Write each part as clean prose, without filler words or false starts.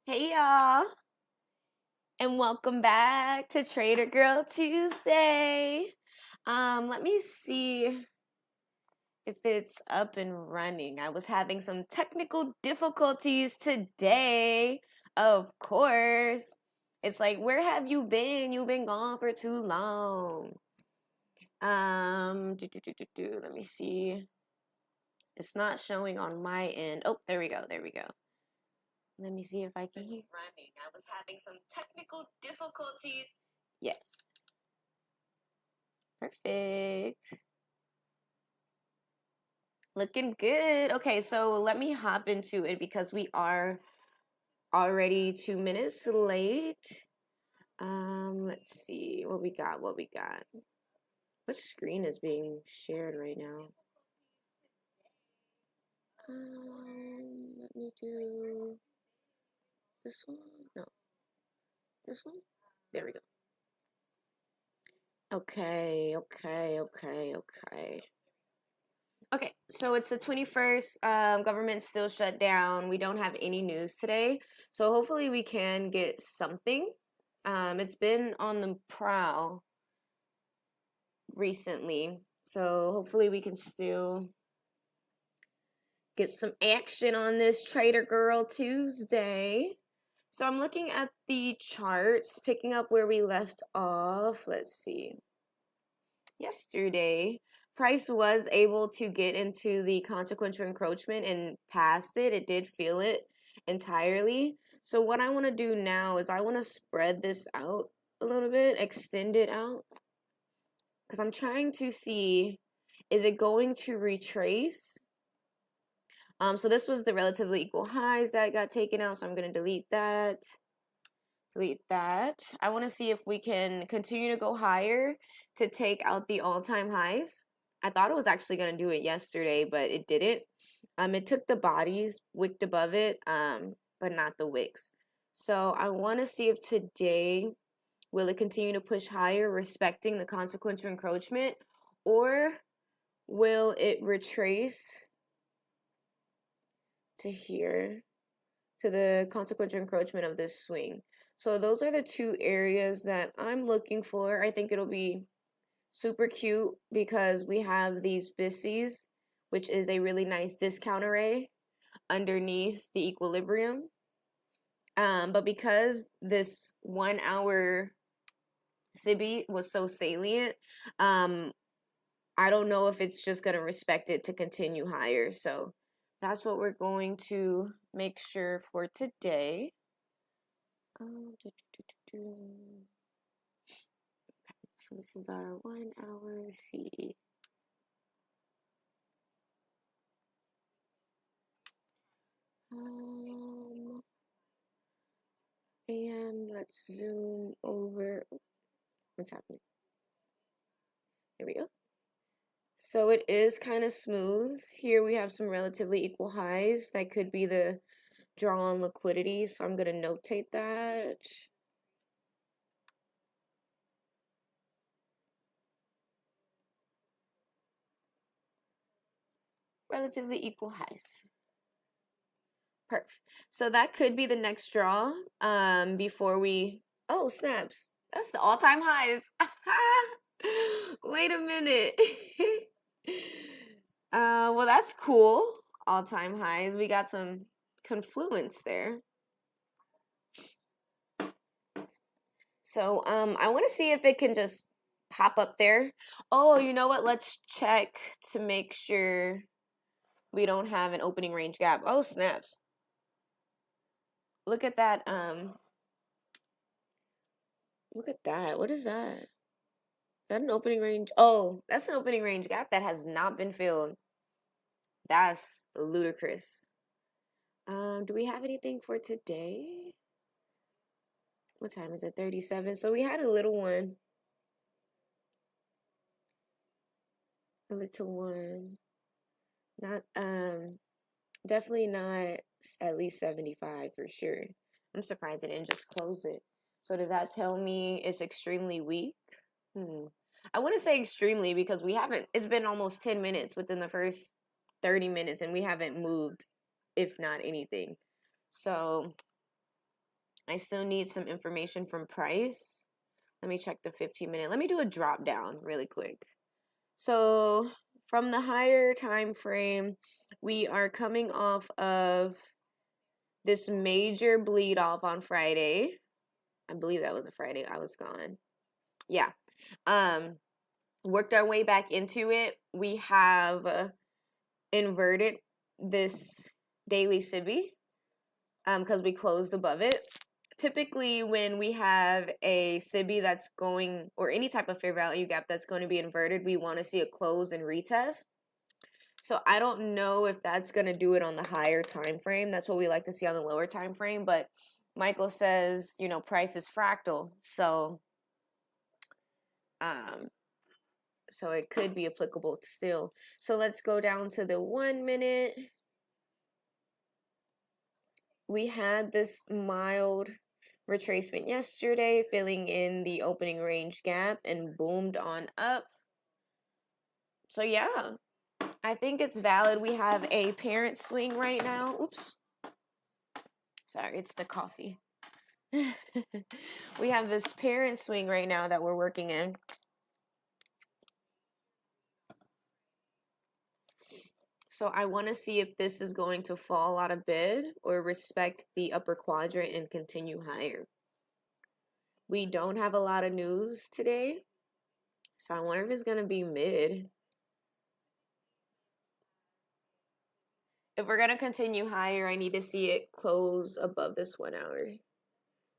Hey y'all, and welcome back to Trader Girl Tuesday. Let me see if it's up and running. I was having some technical difficulties today, of course. It's like, where have you been? You've been gone for too long. Let me see. It's not showing on my end. Oh, there we go. There we go. Let me see if I can hear. Running. I was having some technical difficulties. Yes. Perfect. Looking good. Okay, so let me hop into it because we are already 2 minutes late. Let's see what we got. Which screen is being shared right now? Let me do this one. No, this one. There we go. Okay. Okay, so it's the 21st. Government's still shut down. We don't have any news today. So hopefully we can get something. It's been on the prowl recently. So hopefully we can still get some action on this Trader Girl Tuesday. So I'm looking at the charts, picking up where we left off. Let's see. Yesterday, Price was able to get into the consequential encroachment and passed it. It did feel it entirely. So what I want to do now is I want to spread this out a little bit, extend it out, because I'm trying to see, is it going to retrace? So this was the relatively equal highs that got taken out, so I'm going to delete that. I want to see if we can continue to go higher to take out the all-time highs. I thought it was actually going to do it yesterday, but it didn't. It took the bodies, wicked above it, but not the wicks. So I want to see if today will it continue to push higher, respecting the consequential encroachment, or will it retrace to here, to the consequential encroachment of this swing. So those are the two areas that I'm looking for. I think it'll be super cute because we have these BISIs, which is a really nice discount array underneath the equilibrium. But because this 1 hour SIBI was so salient, I don't know if it's just going to respect it to continue higher. So that's what we're going to make sure for today. So this is our 1 hour CD. And let's zoom over. What's happening? There we go. So it is kind of smooth. Here we have some relatively equal highs. That could be the draw on liquidity. So I'm going to notate that. Relatively equal highs. Perf. So that could be the next draw. Before we. Oh, snaps. That's the all-time highs. Wait a minute. Well, that's cool. All-time highs. We got some confluence there. So, I want to see if it can just pop up there. Oh, you know what? Let's check to make sure we don't have an opening range gap. Oh, snaps. Look at that. Look at that. What is that? Is that an opening range? Oh, that's an opening range gap that has not been filled. That's ludicrous. Do we have anything for today? What time is it? 37. So we had a little one. A little one. Not definitely not at least 75 for sure. I'm surprised it didn't just close it. So does that tell me it's extremely weak? I wouldn't say extremely because we haven't, it's been almost 10 minutes within the first 30 minutes and we haven't moved, if not anything. So I still need some information from price. Let me check the 15-minute. Let me do a drop down really quick. So from the higher time frame, we are coming off of this major bleed off on Friday. I believe that was a Friday. I was gone. Yeah. Worked our way back into it. We have inverted this daily SIBI because we closed above it. Typically, when we have a SIBI that's going, or any type of fair value gap that's going to be inverted, we want to see a close and retest. So I don't know if that's going to do it on the higher time frame. That's what we like to see on the lower time frame. But Michael says, price is fractal. So it could be applicable still. So let's go down to the 1 minute. We had this mild retracement yesterday, filling in the opening range gap and boomed on up. So yeah, I think it's valid. We have a parent swing right now. Oops. Sorry, it's the coffee. We have this parent swing right now that we're working in. So I want to see if this is going to fall out of bid or respect the upper quadrant and continue higher. We don't have a lot of news today, so I wonder if it's going to be mid. If we're going to continue higher, I need to see it close above this 1 hour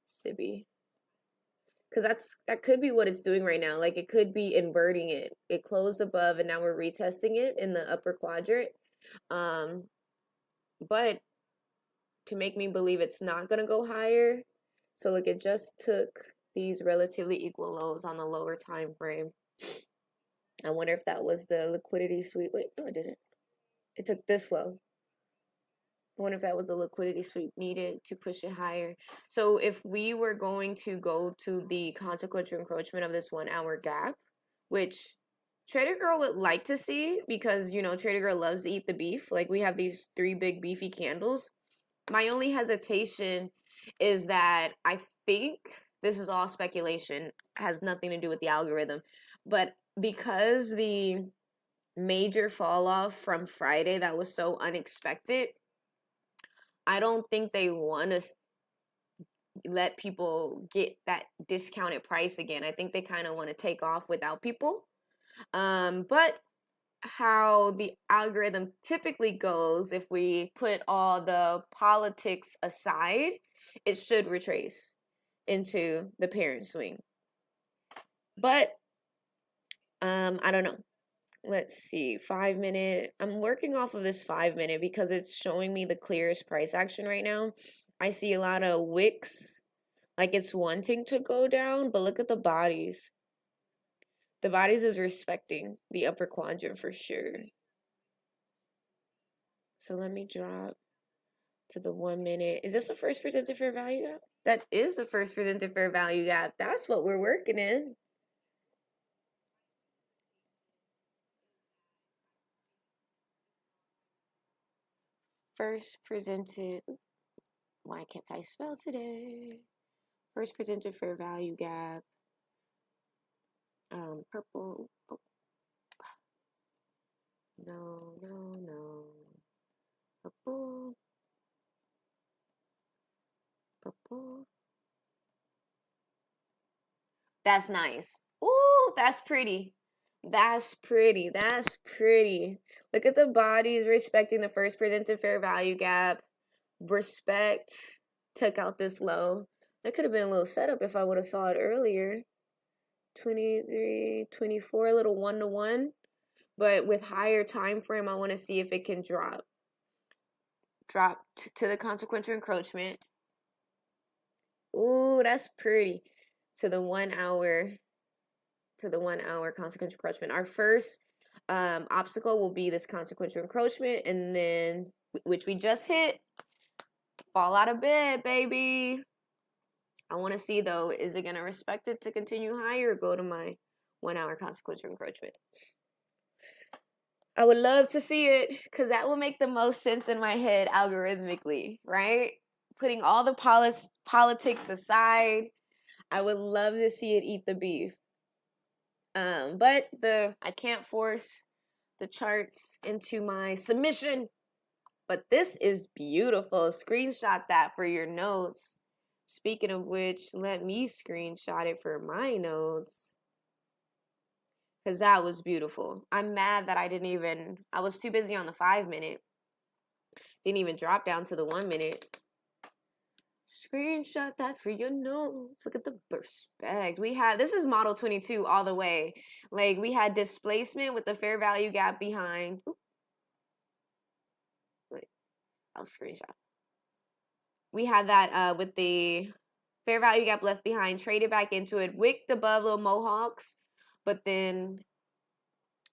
SIBI. Because that could be what it's doing right now. Like, it could be inverting it. It closed above, and now we're retesting it in the upper quadrant. But to make me believe it's not going to go higher, so look, it just took these relatively equal lows on the lower time frame. I wonder if that was the liquidity sweep. Wait, no, it didn't. It took this low. I wonder if that was the liquidity sweep needed to push it higher. So if we were going to go to the consequential encroachment of this 1 hour gap, which Trader Girl would like to see, because, Trader Girl loves to eat the beef. Like, we have these 3 big beefy candles. My only hesitation is that I think this is all speculation, has nothing to do with the algorithm. But because the major fall off from Friday that was so unexpected, I don't think they want to let people get that discounted price again. I think they kind of want to take off without people. But how the algorithm typically goes, if we put all the politics aside, it should retrace into the parent swing. But I don't know. Let's see, 5 minute. I'm working off of this 5 minute because it's showing me the clearest price action right now. I see a lot of wicks, like it's wanting to go down, but look at the bodies. The bodies is respecting the upper quadrant for sure. So let me drop to the 1 minute. Is this the first presented fair value gap? That is the first presented fair value gap. That's what we're working in. First presented, why can't I spell today? First presented fair value gap. Purple. Oh. No. Purple. That's nice. Ooh, that's pretty. That's pretty. Look at the bodies respecting the first presented fair value gap. Respect took out this low. That could have been a little setup if I would have saw it earlier. 23, 24, a little 1-to-1. But with higher time frame, I want to see if it can drop to the consequential encroachment. Ooh, that's pretty. To the 1 hour consequential encroachment. Our first obstacle will be this consequential encroachment, and then, which we just hit, fall out of bed, baby. I want to see, though, is it going to respect it to continue higher or go to my 1 hour consequential encroachment? I would love to see it, because that will make the most sense in my head algorithmically, right? Putting all the politics aside, I would love to see it eat the beef. But I can't force the charts into my submission. But this is beautiful. Screenshot that for your notes. Speaking of which, let me screenshot it for my notes. Because that was beautiful. I'm mad that I was too busy on the 5-minute. Didn't even drop down to the 1-minute. Screenshot that for your notes. Look at the respect. This is model 22 all the way. Like, we had displacement with the fair value gap behind. Oop. Wait, I'll screenshot. We had that with the fair value gap left behind, traded back into it, wicked above little mohawks, but then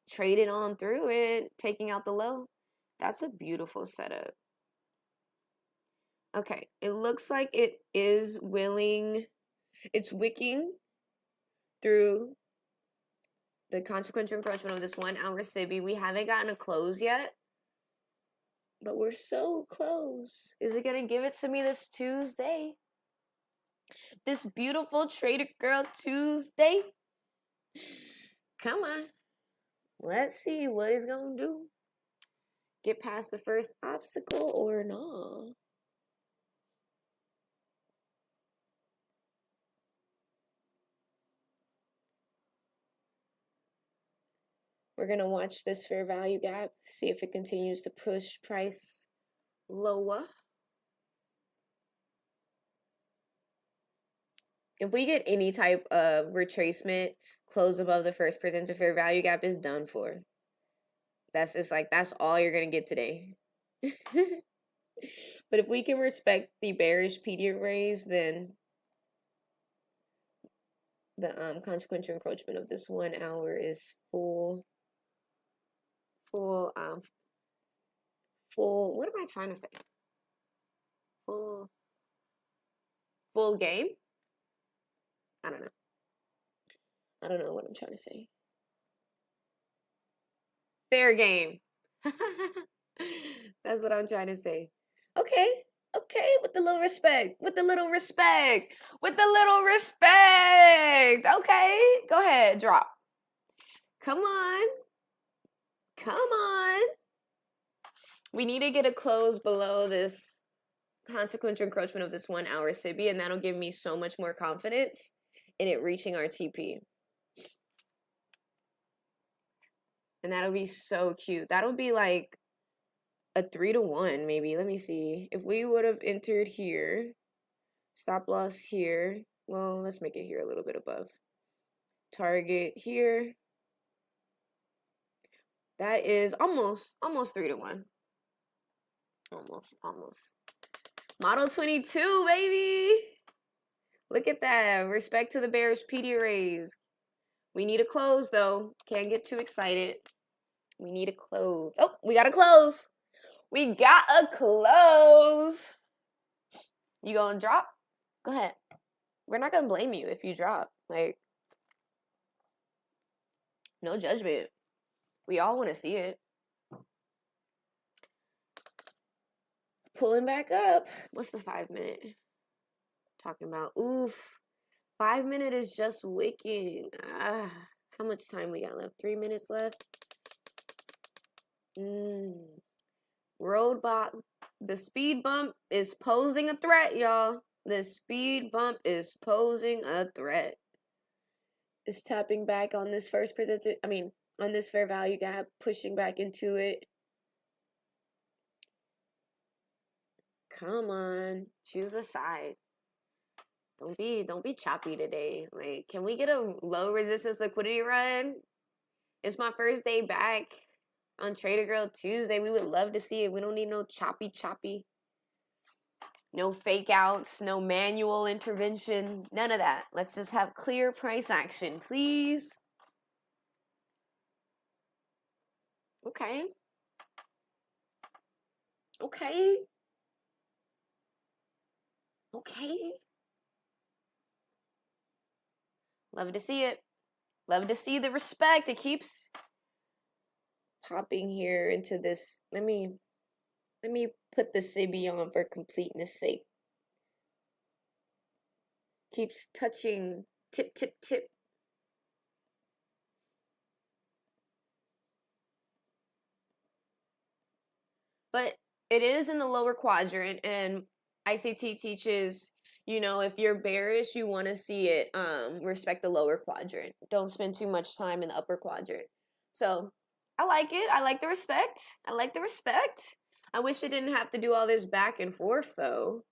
traded on through it, taking out the low. That's a beautiful setup. Okay, it looks like it is willing. It's wicking through the consequential encroachment of this 1 hour SIBI. We haven't gotten a close yet, but we're so close. Is it gonna give it to me this Tuesday? This beautiful Trader Girl Tuesday? Come on. Let's see what it's gonna do. Get past the first obstacle or not. We're going to watch this fair value gap, see if it continues to push price lower. If we get any type of retracement, close above the first presented fair value gap is done for. That's all you're going to get today. But if we can respect the bearish PD raise, then the consequential encroachment of this 1 hour is full, what am I trying to say? Full game? I don't know. I don't know what I'm trying to say. Fair game. That's what I'm trying to say. Okay, with the little respect. Okay, go ahead, drop. Come on. We need to get a close below this consequential encroachment of this 1 hour SIBI, and that'll give me so much more confidence in it reaching our TP. And that'll be so cute. That'll be like a 3-to-1 maybe. Let me see. If we would have entered here, stop loss here. Well, let's make it here a little bit above. Target here. That is almost 3-to-1. Almost. Model 22, baby. Look at that. Respect to the bearish PD raise. We need a close, though. Can't get too excited. We need a close. Oh, we got a close. We got a close. You gonna drop? Go ahead. We're not gonna blame you if you drop. Like, no judgment. We all want to see it. Pulling back up. What's the 5-minute? Talking about, oof. 5-minute is just wicking. How much time we got left? 3 minutes left. Roadblock. The speed bump is posing a threat, y'all. The speed bump is posing a threat. It's tapping back on this on this fair value gap, pushing back into it. Come on, choose a side. Don't be choppy today. Like, can we get a low resistance liquidity run? It's my first day back on Trader Girl Tuesday. We would love to see it. We don't need no choppy. No fake outs, no manual intervention, none of that. Let's just have clear price action, please. Okay. Love to see it. Love to see the respect. It keeps popping here into this. Let me put the SIBI on for completeness sake. Keeps touching tip, tip, tip. But it is in the lower quadrant, and ICT teaches, if you're bearish, you want to see it respect the lower quadrant. Don't spend too much time in the upper quadrant. So I like it. I like the respect. I like the respect. I wish it didn't have to do all this back and forth though.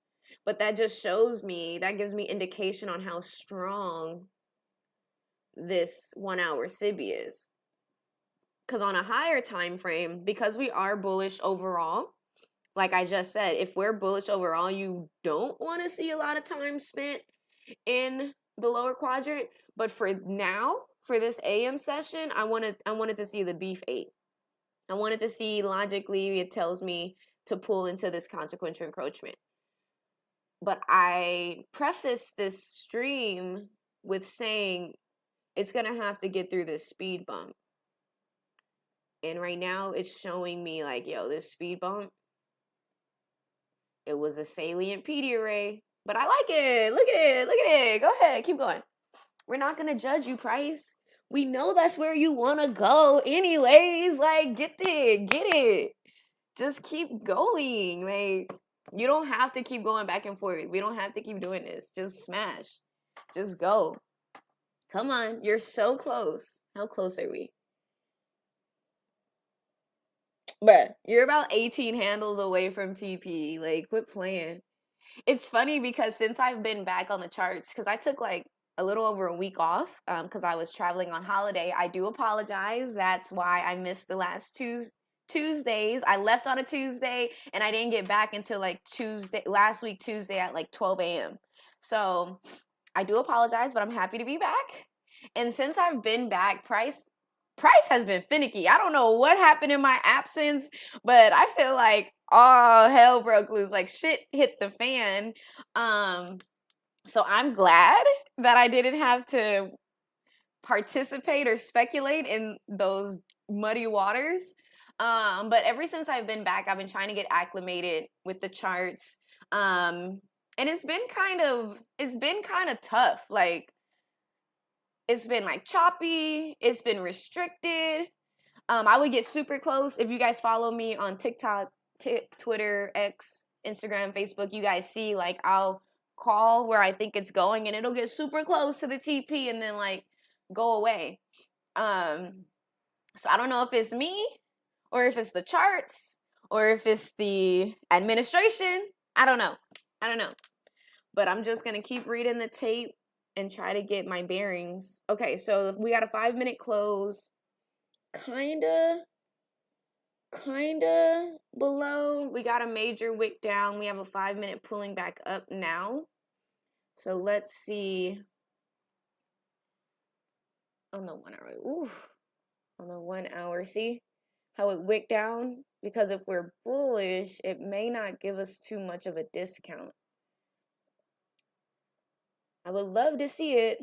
But that just shows me, that gives me indication on how strong this 1 hour SIBI is. Because on a higher time frame, because we are bullish overall, like I just said, if we're bullish overall, you don't want to see a lot of time spent in the lower quadrant. But for now, for this AM session, I wanted to see the beef 8. I wanted to see, logically, it tells me to pull into this consequential encroachment. But I preface this stream with saying it's going to have to get through this speed bump. And right now it's showing me like, yo, this speed bump, it was a salient PD array. But I like it. Look at it. Look at it. Go ahead. Keep going. We're not going to judge you, Price. We know that's where you want to go anyways. Like, get it. Just keep going. Like, you don't have to keep going back and forth. We don't have to keep doing this. Just smash. Just go. Come on. You're so close. How close are we? Bruh, you're about 18 handles away from TP. Like, quit playing. It's funny because since I've been back on the charts, because I took like a little over a week off because I was traveling on holiday. I do apologize. That's why I missed the last Tuesdays. I left on a Tuesday and I didn't get back until like last week Tuesday at like 12 a.m. So I do apologize, but I'm happy to be back. And since I've been back, Price has been finicky. I don't know what happened in my absence, but I feel like all hell broke loose. Like shit hit the fan. So I'm glad that I didn't have to participate or speculate in those muddy waters. But ever since I've been back, I've been trying to get acclimated with the charts. And it's been kind of tough. Like it's been like choppy, it's been restricted. I would get super close. If you guys follow me on TikTok, Twitter, X, Instagram, Facebook, you guys see like I'll call where I think it's going and it'll get super close to the TP and then like go away. So I don't know if it's me or if it's the charts or if it's the administration. I don't know. But I'm just going to keep reading the tape and try to get my bearings. Okay, so we got a 5-minute close. Kinda below. We got a major wick down. We have a 5-minute pulling back up now. So let's see. On the 1 hour. Oof. On the 1 hour. See how it wicked down? Because if we're bullish, it may not give us too much of a discount. I would love to see it.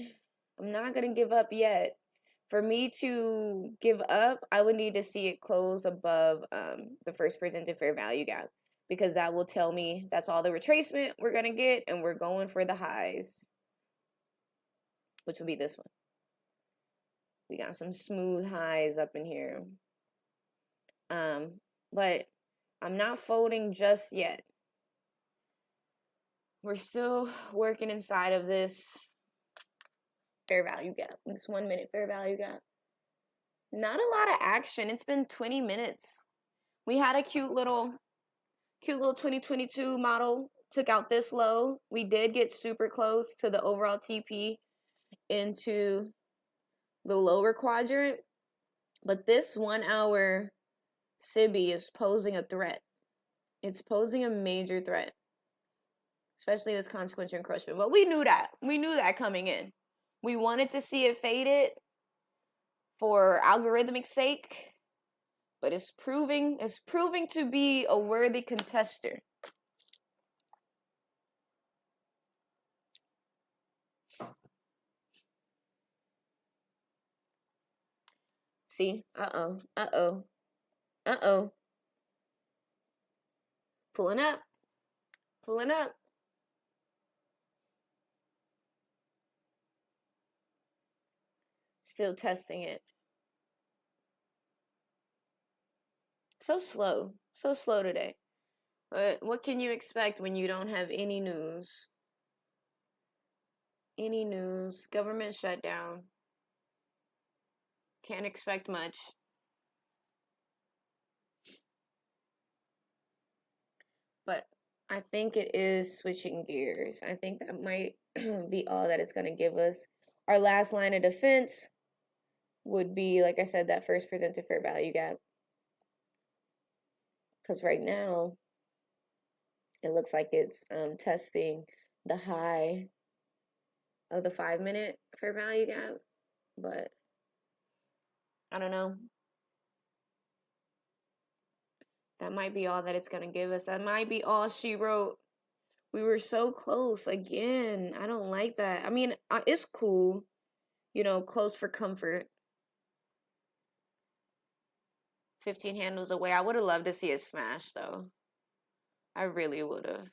I'm not going to give up yet. For me to give up, I would need to see it close above the first presented fair value gap. Because that will tell me that's all the retracement we're going to get. And we're going for the highs. Which will be this one. We got some smooth highs up in here. But I'm not folding just yet. We're still working inside of this fair value gap. This 1 minute fair value gap. Not a lot of action. It's been 20 minutes. We had a cute little 2022 model. Took out this low. We did get super close to the overall TP into the lower quadrant. But this 1 hour SIBI is posing a threat. It's posing a major threat. Especially this consequential encroachment. But we knew that. We knew that coming in. We wanted to see it faded for algorithmic sake. But it's proving to be a worthy contester. See? Uh-oh. Pulling up. Still testing it. So slow. So slow today. But what can you expect when you don't have any news? Any news? Government shutdown. Can't expect much. But I think it is switching gears. I think that might be all that it's going to give us. Our last line of defense would be, like I said, that first presented fair value gap. Because right now, it looks like it's testing the high of the 5-minute fair value gap. But I don't know. That might be all that it's going to give us. That might be all she wrote. We were so close again. I don't like that. I mean, it's cool. You know, close for comfort. 15 handles away. I would have loved to see it smash, though. I really would have.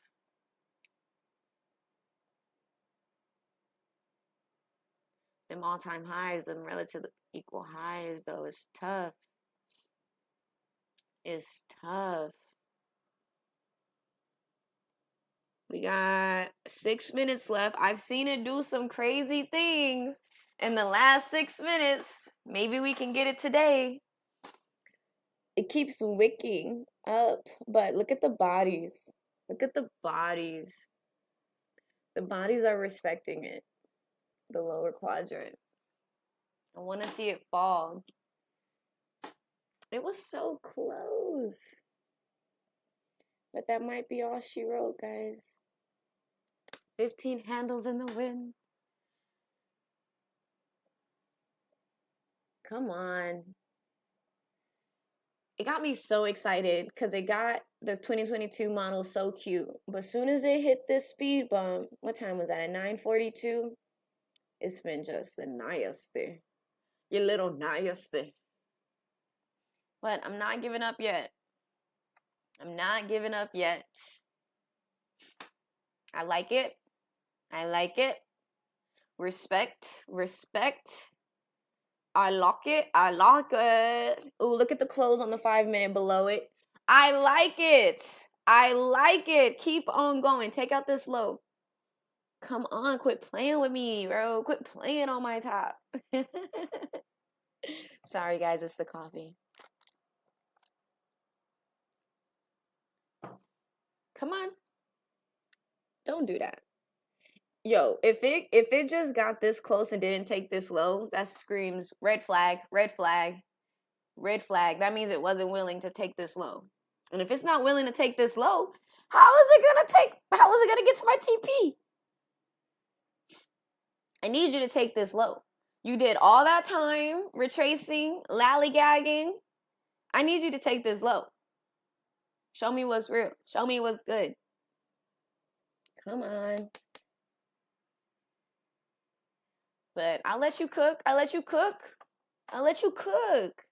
Them all-time highs, them relative equal highs, though, it's tough. It's tough. We got 6 minutes left. I've seen it do some crazy things in the last 6 minutes. Maybe we can get it today. It keeps wicking up, but look at the bodies. Look at the bodies. The bodies are respecting it. The lower quadrant. I want to see it fall. It was so close. But that might be all she wrote, guys. 15 handles in the wind. Come on. It got me so excited because it got the 2022 model so cute. But as soon as it hit this speed bump, what time was that? At 9:42? It's been just the nasty. Your little nasty. But I'm not giving up yet. I'm not giving up yet. I like it. I like it. Respect. Respect. I lock it. I lock it. Ooh, look at the close on the 5-minute below it. I like it. I like it. Keep on going. Take out this low. Come on. Quit playing with me, bro. Quit playing on my top. Sorry, guys. It's the coffee. Come on. Don't do that. Yo, if it just got this close and didn't take this low, that screams red flag, red flag, red flag. That means it wasn't willing to take this low. And if it's not willing to take this low, how is it gonna get to my TP? I need you to take this low. You did all that time retracing, lollygagging. I need you to take this low. Show me what's real. Show me what's good. Come on. But I'll let you cook. I'll let you cook. I'll let you cook.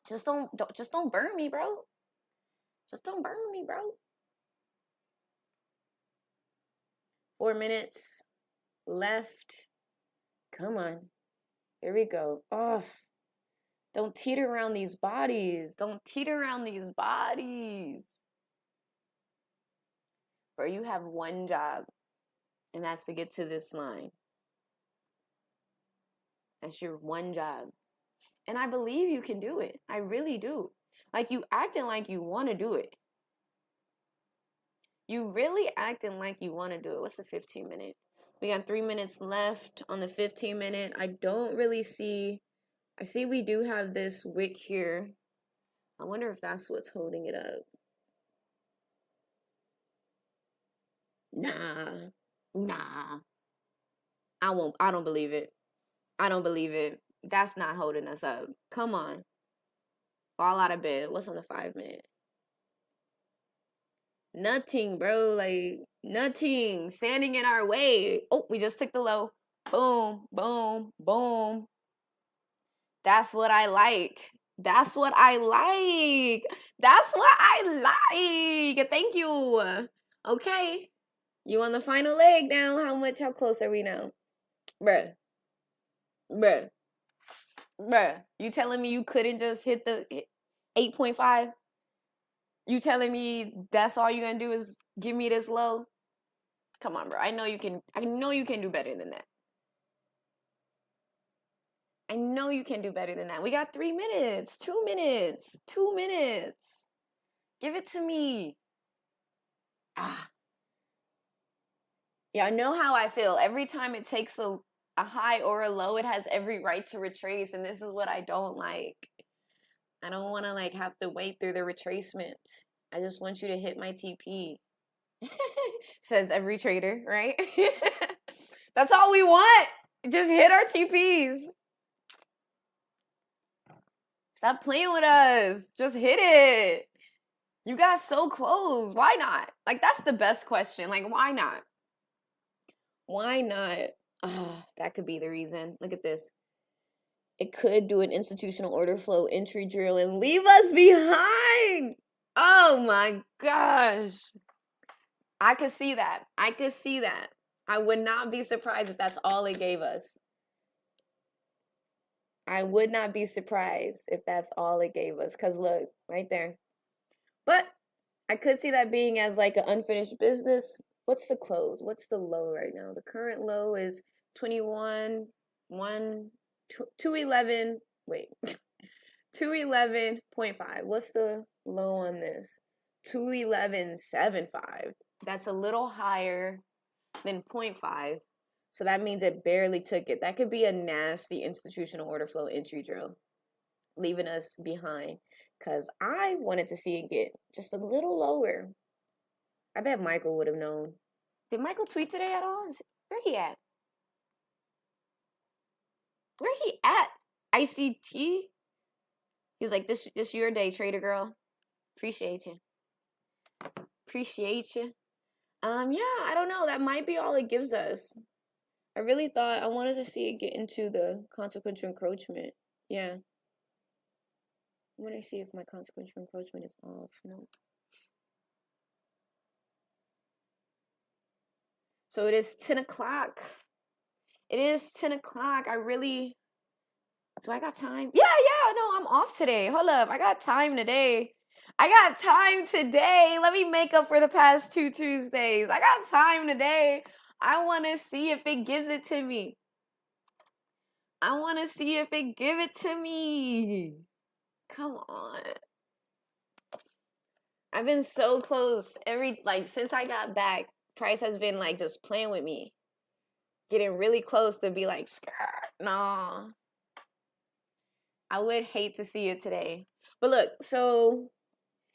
Just don't burn me, bro. Just don't burn me, bro. 4 minutes left. Come on. Here we go. Oh, don't teeter around these bodies. Don't teeter around these bodies. Bro, you have one job, and that's to get to this line. That's your one job. And I believe you can do it. I really do. Like, you acting like you want to do it. You really acting like you want to do it. What's the 15-minute? We got 3 minutes left on the 15-minute. I don't really see... I see we do have this wick here. I wonder if that's what's holding it up. Nah. I don't believe it. I don't believe it. That's not holding us up. Come on. Fall out of bed. What's on the 5-minute? Nothing, bro. Like, nothing. Standing in our way. Oh, we just took the low. Boom, boom, boom. That's what I like. That's what I like. That's what I like. Thank you. Okay. You on the final leg now. How close are we now? Bruh. Bruh. Bruh. You telling me you couldn't just hit the 8.5? You telling me that's all you're gonna do is give me this low? Come on, bro. I know you can do better than that. I know you can do better than that. We got 3 minutes, 2 minutes, 2 minutes. Give it to me. Ah. Yeah, I know how I feel. Every time it takes a high or a low, it has every right to retrace, and this is what I don't like. I don't want to like have to wait through the retracement. I just want you to hit my TP. Says every trader, right? That's all we want. Just hit our TPs. Stop playing with us. Just hit it. You got so close. Why not? Like, that's the best question. Like, why not? Why not? That could be the reason. Look at this. It could do an institutional order flow entry drill and leave us behind. Oh my gosh. I could see that. I could see that. I would not be surprised if that's all it gave us. I would not be surprised if that's all it gave us. Because look, right there. But I could see that being as like an unfinished business. What's the close? What's the low right now? The current low is 21, 211. Wait, 211.5. What's the low on this? 211.75. That's a little higher than 0.5. So that means it barely took it. That could be a nasty institutional order flow entry drill, leaving us behind. Because I wanted to see it get just a little lower. I bet Michael would have known. Did Michael tweet today at all? Where he at? Where he at? ICT? He's like, this your day, trader girl. Appreciate you. Appreciate you. Yeah, I don't know. That might be all it gives us. I really thought I wanted to see it get into the consequential encroachment. Yeah. I want to see if my consequential encroachment is off. No. So it is 10 o'clock. It is 10 o'clock. Do I got time? Yeah, no, I'm off today. Hold up. I got time today. Let me make up for the past 2 Tuesdays. I got time today. I want to see if it gives it to me. Come on. I've been so close. Since I got back, Price has been like just playing with me. Getting really close to be like, skirt. Nah. I would hate to see it today. But look, so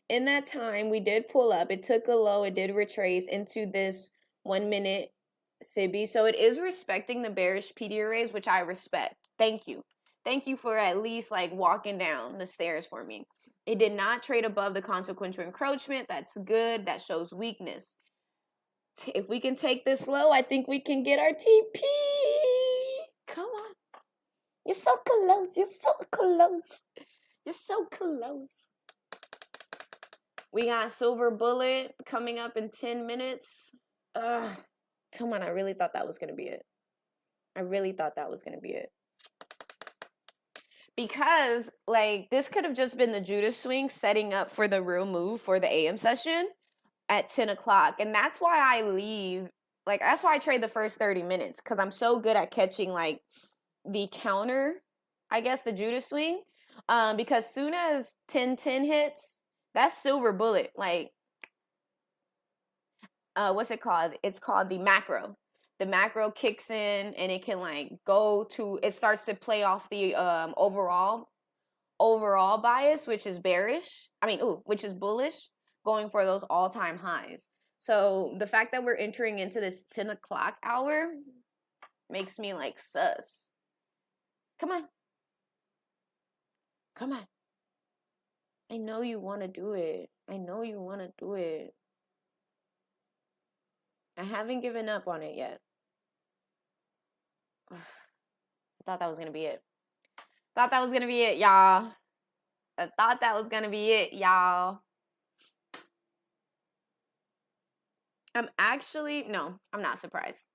in that time, we did pull up. It took a low. It did retrace into this 1 minute SIBI. So it is respecting the bearish PD arrays, which I respect. Thank you. Thank you for at least like walking down the stairs for me. It did not trade above the consequential encroachment. That's good. That shows weakness. If we can take this low, I think we can get our TP. Come on. You're so close. We got Silver Bullet coming up in 10 minutes. Come on. I really thought that was going to be it. Because, like, this could have just been the Judas swing setting up for the real move for the AM session at 10 o'clock. And that's why I leave. Like, that's why I trade the first 30 minutes. Because I'm so good at catching, like, the counter, I guess, the Judas swing. Because soon as 10-10 hits, that's Silver Bullet. Like, what's it called? It's called the macro. The macro kicks in and it can like it starts to play off the overall bias, which is bearish. Which is bullish, going for those all-time highs. So the fact that we're entering into this 10 o'clock hour makes me like sus. Come on. I know you want to do it. I haven't given up on it yet. I thought that was going to be it. Y'all. I'm not surprised.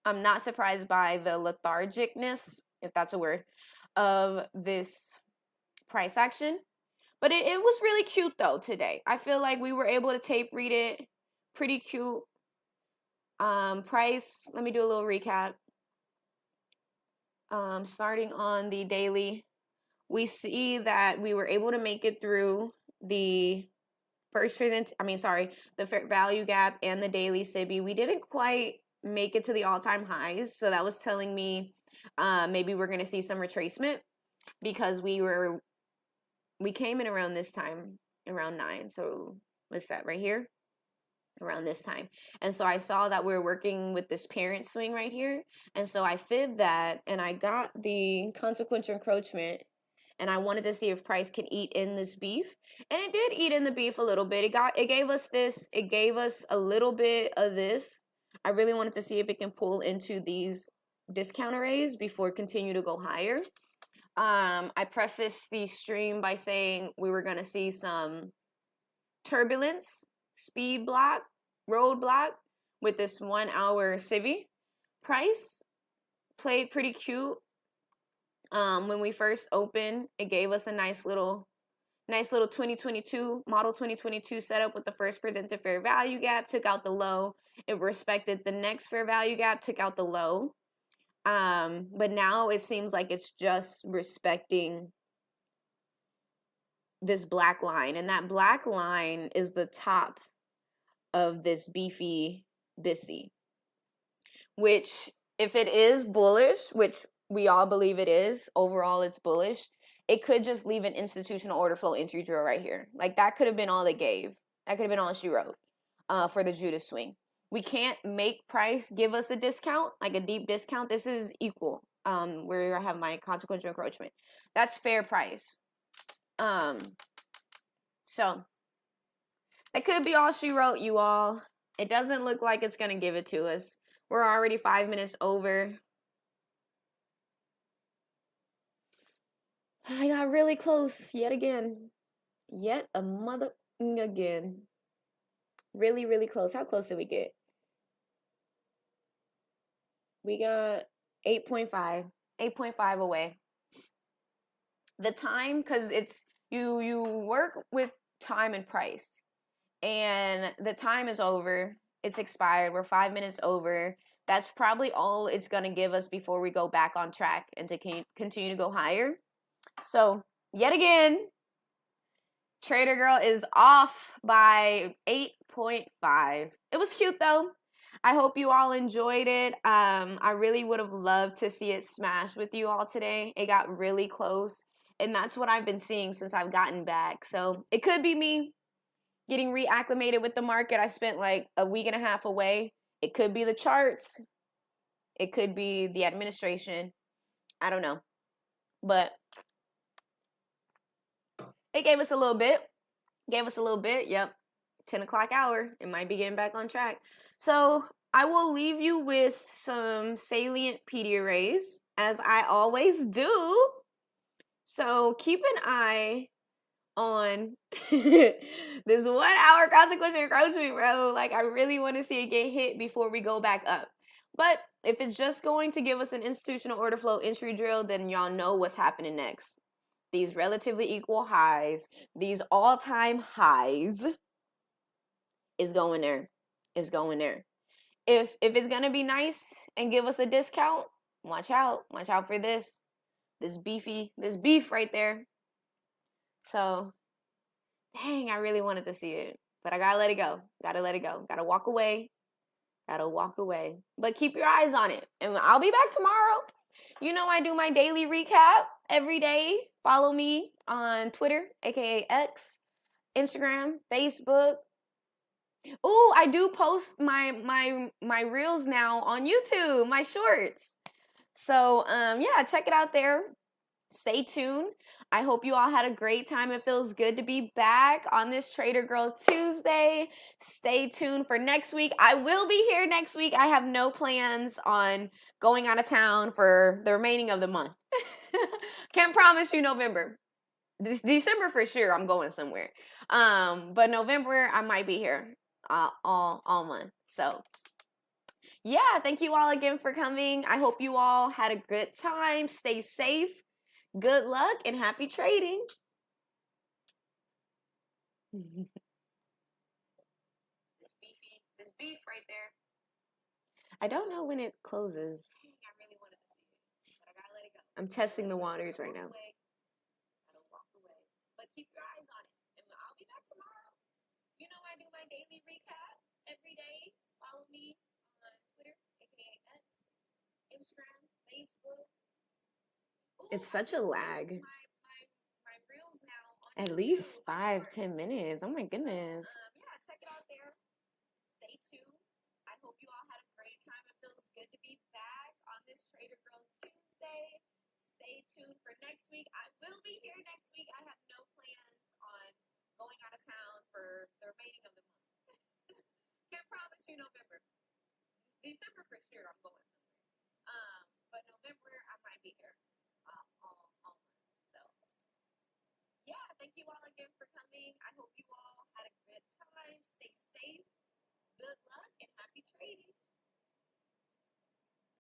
I'm not surprised by the lethargicness if that's a word, of this price action. But it was really cute though today. I feel like we were able to tape read it. Pretty cute. Price, let me do a little recap. Starting on the daily, we see that we were able to make it through the the fair value gap and the daily SIBI. We didn't quite make it to the all-time highs, so that was telling me maybe we're going to see some retracement, because we came in around this time, around 9. So what's that right here? Around this time. And so I saw that we were working with this parent swing right here. And so I fibbed that, and I got the consequential encroachment, and I wanted to see if price could eat in this beef. And it did eat in the beef a little bit. It gave us a little bit of this. I really wanted to see if it can pull into these discount arrays before it continue to go higher. I prefaced the stream by saying we were gonna see some turbulence, speed block, roadblock with this 1 hour SIBI. Price played pretty cute. When we first opened, it gave us a nice little 2022 model 2022 setup with the first presented fair value gap, took out the low. It respected the next fair value gap, took out the low. But now it seems like it's just respecting this black line, and that black line is the top of this beefy BISI, which, if it is bullish, which we all believe it is, overall it's bullish, it could just leave an institutional order flow entry drill right here. Like, that could have been all they gave. That could have been all she wrote for the Judas swing. We can't make price give us a discount, like a deep discount. This is equal, where I have my consequential encroachment. That's fair price. So that could be all she wrote, you all. It doesn't look like it's gonna give it to us. We're already 5 minutes over. I got really close yet again. Yet a mother again. Really, really close. How close did we get? We got 8.5. 8.5 away. The time, because it's you work with time and price, and the time is over. It's expired. We're 5 minutes over. That's probably all it's going to give us before we go back on track and to continue to go higher. So, yet again, Trader Girl is off by 8.5. It was cute though. I hope you all enjoyed it. I really would have loved to see it smash with you all today. It got really close, and that's what I've been seeing since I've gotten back. So it could be me getting reacclimated with the market. I spent like a week and a half away. It could be the charts. It could be the administration. I don't know. But it gave us a little bit. Yep. 10 o'clock hour. It might be getting back on track. So I will leave you with some salient PD arrays, as I always do. So keep an eye on this 1 hour consequential encroachment, bro. Like, I really want to see it get hit before we go back up. But if it's just going to give us an institutional order flow entry drill, then y'all know what's happening next. These relatively equal highs, these all-time highs, is going there. If it's gonna be nice and give us a discount, watch out for this beef right there. So, dang, I really wanted to see it, but I gotta let it go. Gotta walk away. But keep your eyes on it, and I'll be back tomorrow. You know, I do my daily recap every day. Follow me on Twitter, aka X, Instagram, Facebook. Oh, I do post my reels now on YouTube, my shorts. So yeah, check it out there. Stay tuned. I hope you all had a great time. It feels good to be back on this Trader Girl Tuesday. Stay tuned for next week. I will be here next week. I have no plans on going out of town for the remaining of the month. Can't promise you November. December for sure, I'm going somewhere. But November, I might be here all month. So Yeah, thank you all again for coming. I hope you all had a good time. Stay safe. Good luck and happy trading. This beef right there. I don't know when it closes. Dang, I really wanted to see it, but I gotta let it go. I'm testing the waters right now. Gotta walk away. But keep your eyes on it. And I'll be back tomorrow. You know I do my daily recap every day. Follow me on Twitter, aka X, Instagram, Facebook. Ooh, it's such a lag. My reels now on at YouTube, least 5-10 minutes. Oh my goodness. So, yeah, check it out there. Stay tuned. I hope you all had a great time. It feels good to be back on this Trader Girl Tuesday. Stay tuned for next week. I will be here next week. I have no plans on going out of town for the remaining of the month. Can't promise you November. December for sure I'm going somewhere. But November I might be here all month. So yeah, thank you all again for coming. I hope you all had a good time. Stay safe. Good luck and happy trading.